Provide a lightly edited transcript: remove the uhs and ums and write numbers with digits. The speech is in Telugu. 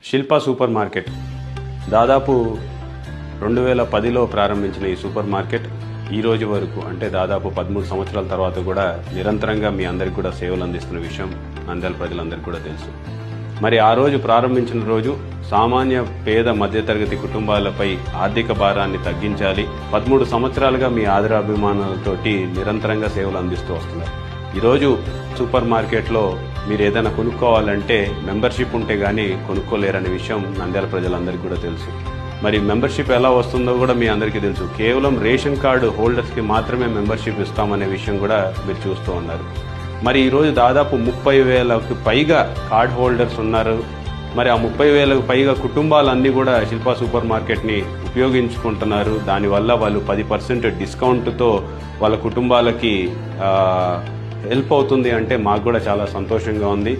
శిల్ప సూపర్ మార్కెట్ దాదాపు 2010లో ప్రారంభించిన ఈ సూపర్ మార్కెట్ ఈ రోజు వరకు అంటే దాదాపు 13 సంవత్సరాల తర్వాత కూడా నిరంతరంగా మీ అందరికీ కూడా సేవలు అందిస్తున్న విషయం నంద్యాల ప్రజలందరికీ కూడా తెలుసు. మరి ఆ రోజు ప్రారంభించిన రోజు సామాన్య పేద మధ్యతరగతి కుటుంబాలపై ఆర్థిక భారాన్ని తగ్గించాలి. 13 సంవత్సరాలుగా మీ ఆదరాభిమానాలతోటి నిరంతరంగా సేవలు అందిస్తూ వస్తున్నారు. ఈరోజు సూపర్ మార్కెట్లో మీరు ఏదైనా కొనుక్కోవాలంటే మెంబర్షిప్ ఉంటే గానీ కొనుక్కోలేరనే విషయం నంద్యాల ప్రజలందరికీ కూడా తెలుసు. మరి మెంబర్షిప్ ఎలా వస్తుందో కూడా మీ అందరికీ తెలుసు. కేవలం రేషన్ కార్డు హోల్డర్స్కి మాత్రమే మెంబర్షిప్ ఇస్తామనే విషయం కూడా మీరు చూస్తూ ఉన్నారు. మరి ఈరోజు దాదాపు 30,000కు పైగా కార్డ్ హోల్డర్స్ ఉన్నారు. మరి ఆ 30,000కు పైగా కుటుంబాలన్నీ కూడా శిల్పా సూపర్ మార్కెట్ని ఉపయోగించుకుంటున్నారు. దానివల్ల వాళ్ళు 10% డిస్కౌంట్తో వాళ్ళ కుటుంబాలకి హెల్ప్ అవుతుంది అంటే మాకు కూడా చాలా సంతోషంగా ఉంది.